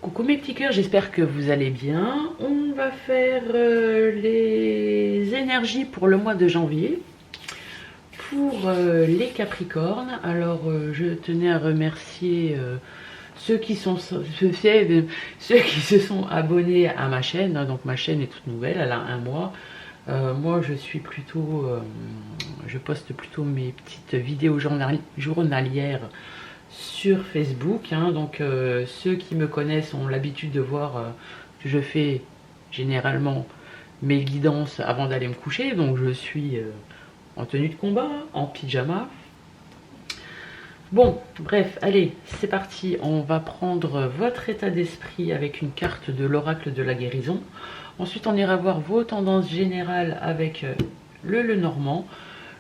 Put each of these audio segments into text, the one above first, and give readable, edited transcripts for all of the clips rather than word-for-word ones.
Coucou mes petits cœurs, j'espère que vous allez bien. On va faire les énergies pour le mois de janvier pour les Capricornes. Alors je tenais à remercier ceux qui se sont abonnés à ma chaîne. Donc ma chaîne est toute nouvelle, elle a un mois. Moi je suis plutôt, je poste plutôt mes petites vidéos journalières sur Facebook, hein. Donc ceux qui me connaissent ont l'habitude de voir que je fais généralement mes guidances avant d'aller me coucher. Donc je suis en tenue de combat, en pyjama. Bon, bref, allez, c'est parti. On va prendre votre état d'esprit avec une carte de l'oracle de la guérison. Ensuite, on ira voir vos tendances générales avec le Lenormand,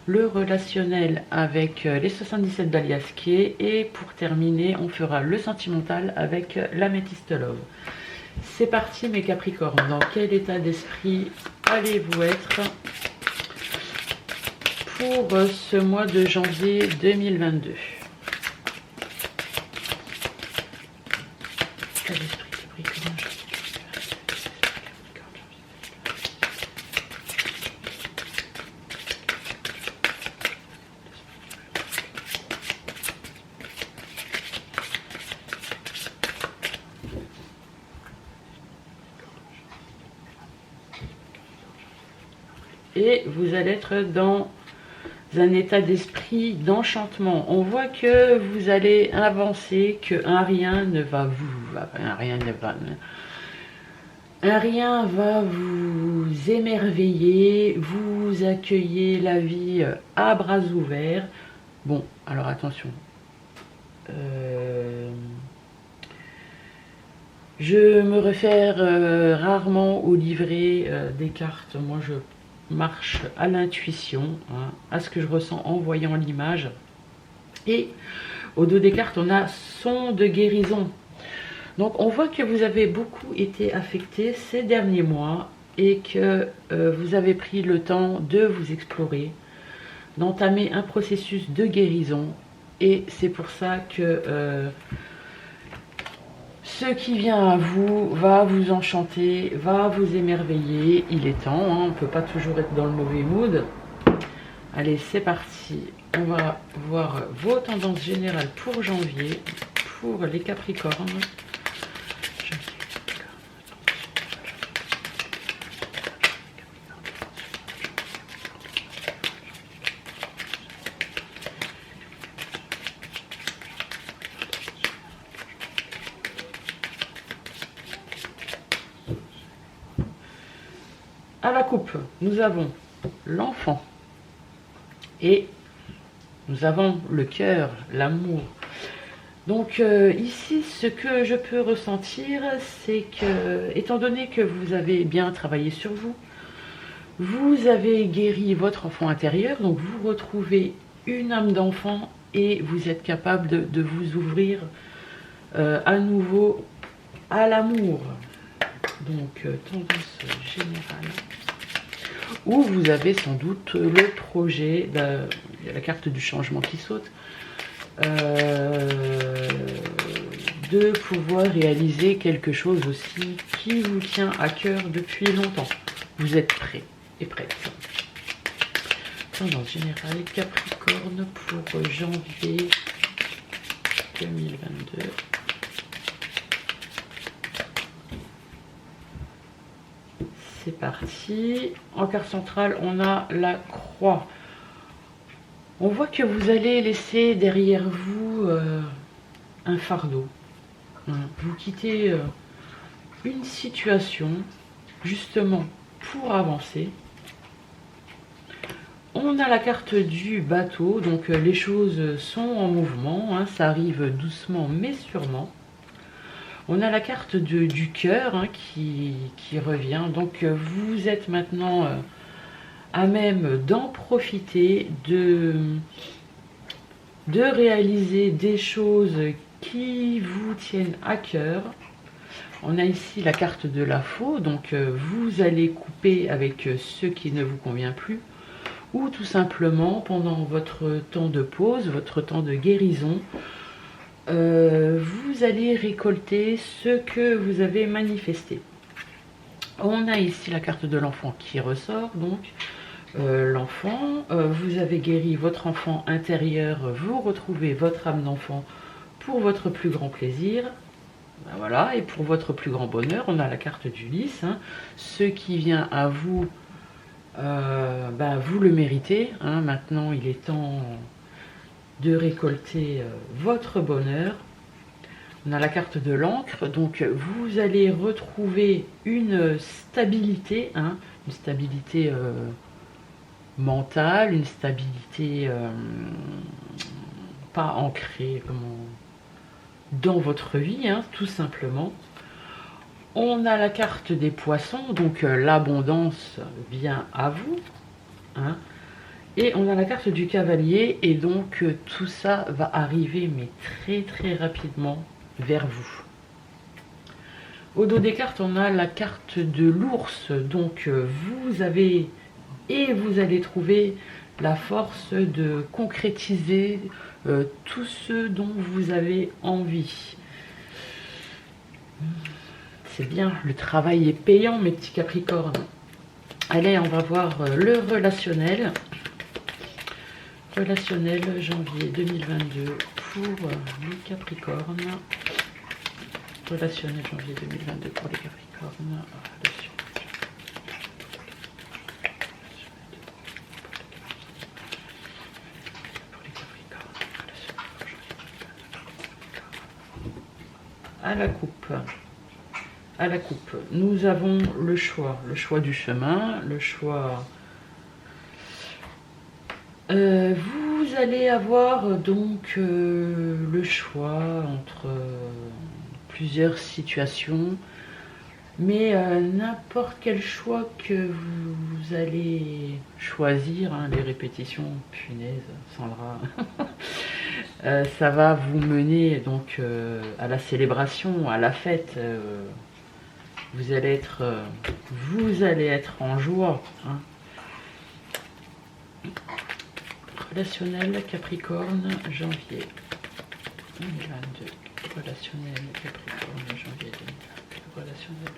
le relationnel avec les 77 d'Aliasqué, et pour terminer, on fera le sentimental avec l'Améthyste Love. C'est parti mes Capricornes, dans quel état d'esprit allez-vous être pour ce mois de janvier 2022? Et vous allez être dans un état d'esprit d'enchantement. On voit que vous allez avancer, que rien va vous émerveiller, vous accueillez la vie à bras ouverts. Bon, alors attention. Je me réfère rarement au livret des cartes. Moi, je marche à l'intuition, hein, à ce que je ressens en voyant l'image. Et au dos des cartes, on a son de guérison. Donc, on voit que vous avez beaucoup été affecté ces derniers mois et que vous avez pris le temps de vous explorer, d'entamer un processus de guérison. Et c'est pour ça que ce qui vient à vous va vous enchanter, va vous émerveiller. Il est temps, hein, on ne peut pas toujours être dans le mauvais mood. Allez, c'est parti. On va voir vos tendances générales pour janvier, pour les Capricornes. À la coupe, nous avons l'enfant et nous avons le cœur, l'amour. Donc ici, ce que je peux ressentir, c'est que, étant donné que vous avez bien travaillé sur vous, vous avez guéri votre enfant intérieur, donc vous retrouvez une âme d'enfant et vous êtes capable de vous ouvrir à nouveau à l'amour. Donc tendance générale, où vous avez sans doute le projet, il y a la carte du changement qui saute, de pouvoir réaliser quelque chose aussi qui vous tient à cœur depuis longtemps. Vous êtes prêts et prêtes. Tendance générale Capricorne pour janvier 2022. C'est parti. En carte centrale, on a la croix. On voit que vous allez laisser derrière vous un fardeau. Vous quittez une situation justement pour avancer. On a la carte du bateau, donc les choses sont en mouvement, hein, ça arrive doucement mais sûrement. On a la carte du cœur, hein, qui revient. Donc vous êtes maintenant à même d'en profiter, de réaliser des choses qui vous tiennent à cœur. On a ici la carte de la faux, donc vous allez couper avec ce qui ne vous convient plus, ou tout simplement pendant votre temps de pause, votre temps de guérison, vous allez récolter ce que vous avez manifesté. On a ici la carte de l'enfant qui ressort, donc l'enfant, vous avez guéri votre enfant intérieur, vous retrouvez votre âme d'enfant pour votre plus grand plaisir. Ben voilà, et pour votre plus grand bonheur, on a la carte d'Ulysse, hein. Ce qui vient à vous, vous le méritez, hein. Maintenant il est temps de récolter votre bonheur. On a la carte de l'encre, donc vous allez retrouver une stabilité, hein, une stabilité mentale, une stabilité pas ancrée dans votre vie, hein, tout simplement. On a la carte des poissons, donc l'abondance vient à vous, hein. Et on a la carte du cavalier, et donc tout ça va arriver, mais très très rapidement, vers vous. Au dos des cartes, on a la carte de l'ours, donc vous avez et vous allez trouver la force de concrétiser tout ce dont vous avez envie. C'est bien, le travail est payant, mes petits capricornes. Allez, on va voir le relationnel. Relationnel janvier 2022 pour les Capricornes. Relationnel janvier 2022 pour les Capricornes. À la coupe. À la coupe, nous avons le choix du chemin, le choix. Vous allez avoir donc le choix entre plusieurs situations, mais n'importe quel choix que vous allez choisir, hein, les répétitions, punaise, Sandra, ça va vous mener donc à la célébration, à la fête. Vous allez être en joie, hein. Relationnel Capricorne, janvier 2022. Relationnel Capricorne, janvier 2022. Relationnel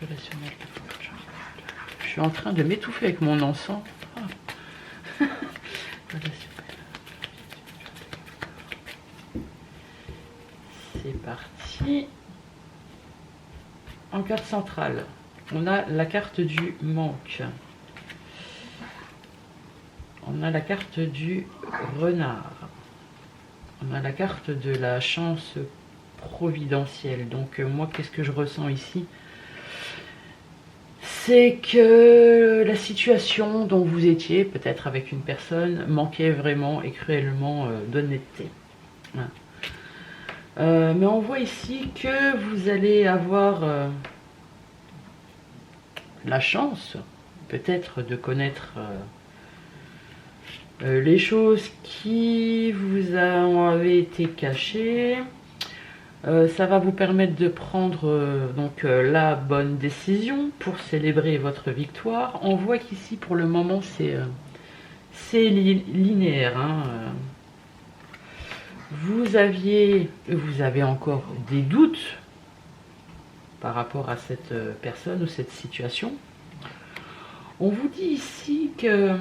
Capricorne, janvier 2022. Je suis en train de m'étouffer avec mon encens. Ah. Relationnel. C'est parti. En carte centrale, on a la carte du manque. On a la carte du renard. On a la carte de la chance providentielle. Donc moi, qu'est-ce que je ressens ici? C'est que la situation dont vous étiez, peut-être avec une personne, manquait vraiment et cruellement d'honnêteté. Hein. Mais on voit ici que vous allez avoir la chance, peut-être, de connaître les choses qui vous avaient été cachées. Ça va vous permettre de prendre la bonne décision pour célébrer votre victoire. On voit qu'ici, pour le moment, c'est linéaire, hein. Vous avez encore des doutes par rapport à cette personne ou cette situation. On vous dit ici que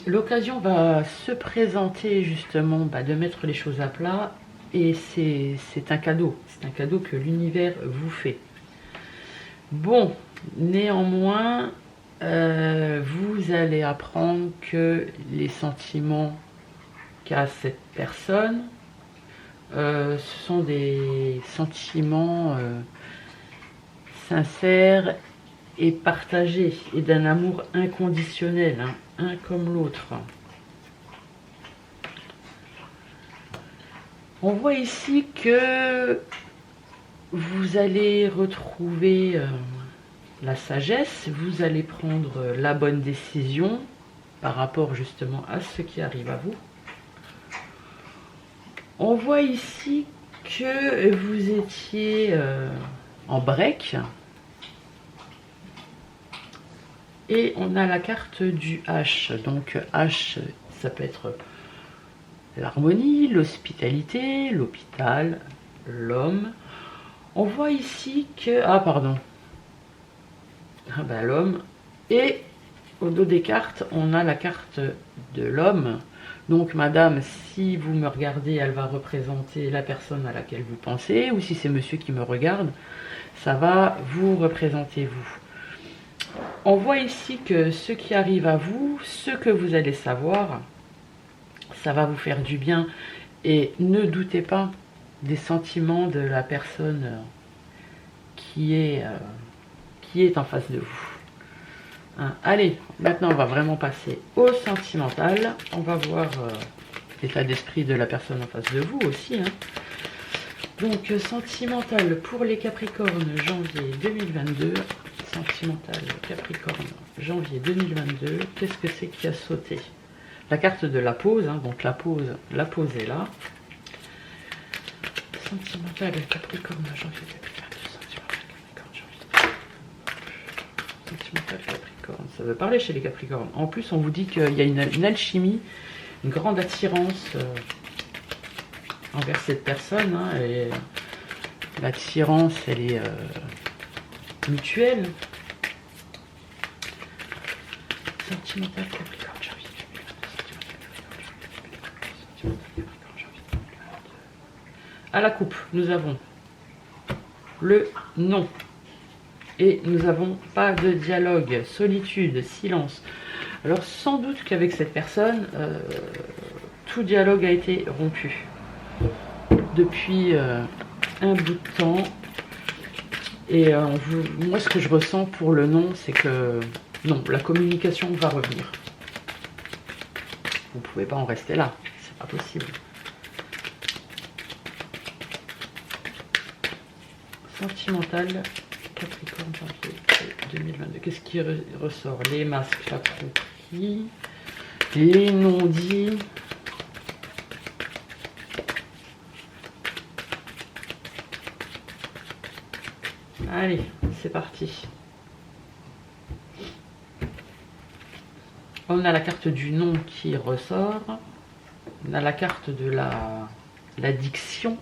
l'occasion va se présenter justement de mettre les choses à plat, et c'est un cadeau. C'est un cadeau que l'univers vous fait. Bon, néanmoins, vous allez apprendre que les sentiments qu'a cette personne, ce sont des sentiments sincères et partagés, et d'un amour inconditionnel, hein, un comme l'autre. On voit ici que vous allez retrouver la sagesse, vous allez prendre la bonne décision par rapport justement à ce qui arrive à vous. On voit ici que vous étiez en break. Et on a la carte du H. Donc H, ça peut être l'harmonie, l'hospitalité, l'hôpital, l'homme. On voit ici que... Ah, pardon. Ah ben, l'homme. Et au dos des cartes, on a la carte de l'homme. Donc, madame, si vous me regardez, elle va représenter la personne à laquelle vous pensez. Ou si c'est monsieur qui me regarde, ça va vous représenter vous. On voit ici que ce qui arrive à vous, ce que vous allez savoir, ça va vous faire du bien. Et ne doutez pas des sentiments de la personne qui est en face de vous. Hein, allez, maintenant on va vraiment passer au sentimental. On va voir l'état d'esprit de la personne en face de vous aussi. Hein. Donc, sentimental pour les Capricornes, janvier 2022. Sentimental, Capricorne, janvier 2022. Qu'est-ce que c'est qui a sauté? La carte de la pause, hein, donc la pause est là. Sentimental, Capricorne, janvier 2022. Sentimental, Capricorne. Ça veut parler chez les Capricornes. En plus, on vous dit qu'il y a une alchimie, une grande attirance envers cette personne. Hein, et l'attirance, elle est mutuelle. Sentimental, Capricorne. À la coupe, nous avons le non. Et nous n'avons pas de dialogue, solitude, silence. Alors sans doute qu'avec cette personne, tout dialogue a été rompu. Depuis un bout de temps. Et moi ce que je ressens pour le non, c'est que non, la communication va revenir. Vous ne pouvez pas en rester là, c'est pas possible. Sentimental, Capricorne, janvier 2022. Qu'est-ce qui ressort? Les masques, la croquis, les non-dits. Allez, c'est parti. On a la carte du non qui ressort. On a la carte de l'addiction.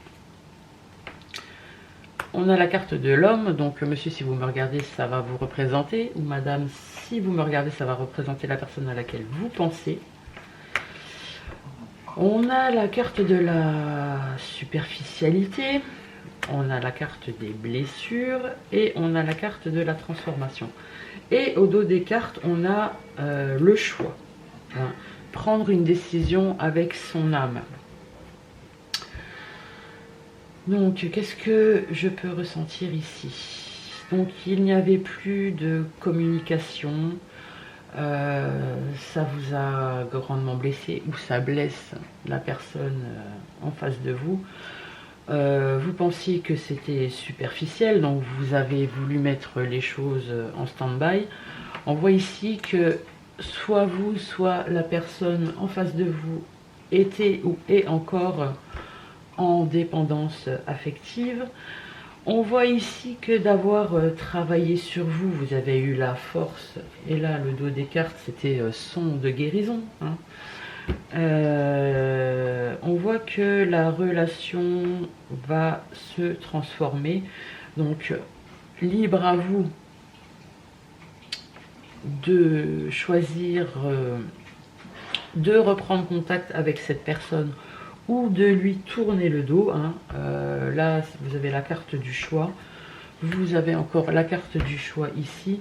On a la carte de l'homme, donc monsieur, si vous me regardez, ça va vous représenter, ou madame, si vous me regardez, ça va représenter la personne à laquelle vous pensez. On a la carte de la superficialité, on a la carte des blessures, et on a la carte de la transformation. Et au dos des cartes, on a le choix. Hein, prendre une décision avec son âme. Donc, qu'est-ce que je peux ressentir ici? Donc, il n'y avait plus de communication. Ça vous a grandement blessé ou ça blesse la personne en face de vous. Vous pensiez que c'était superficiel, donc vous avez voulu mettre les choses en stand-by. On voit ici que soit vous, soit la personne en face de vous était ou est encore en dépendance affective. On voit ici que d'avoir travaillé sur vous, vous avez eu la force, et là le dos des cartes c'était son de guérison. Hein. On voit que la relation va se transformer, donc libre à vous de choisir de reprendre contact avec cette personne ou de lui tourner le dos. Hein. Là, vous avez la carte du choix. Vous avez encore la carte du choix ici.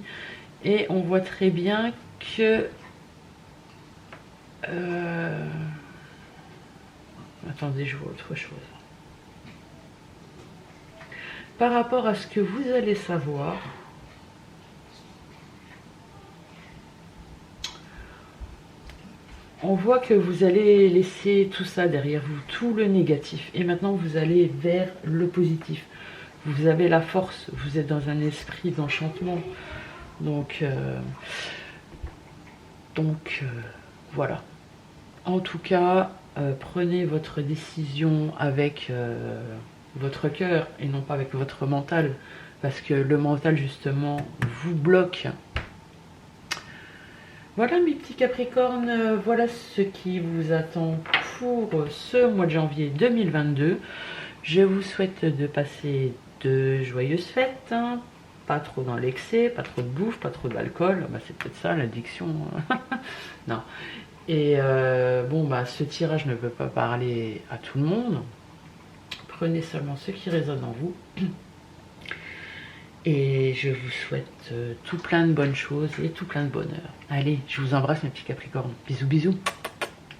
Et on voit très bien que... Attendez, je vois autre chose. Par rapport à ce que vous allez savoir... On voit que vous allez laisser tout ça derrière vous, tout le négatif. Et maintenant, vous allez vers le positif. Vous avez la force, vous êtes dans un esprit d'enchantement. Donc voilà. En tout cas, prenez votre décision avec votre cœur et non pas avec votre mental. Parce que le mental, justement, vous bloque Voilà mes petits Capricornes, voilà ce qui vous attend pour ce mois de janvier 2022. Je vous souhaite de passer de joyeuses fêtes, hein. Pas trop dans l'excès, pas trop de bouffe, pas trop d'alcool, bah, c'est peut-être ça l'addiction. Non. Et bon, bah ce tirage ne peut pas parler à tout le monde. Prenez seulement ce qui résonne en vous. Et je vous souhaite tout plein de bonnes choses et tout plein de bonheur. Allez, je vous embrasse mes petits Capricornes. Bisous, bisous.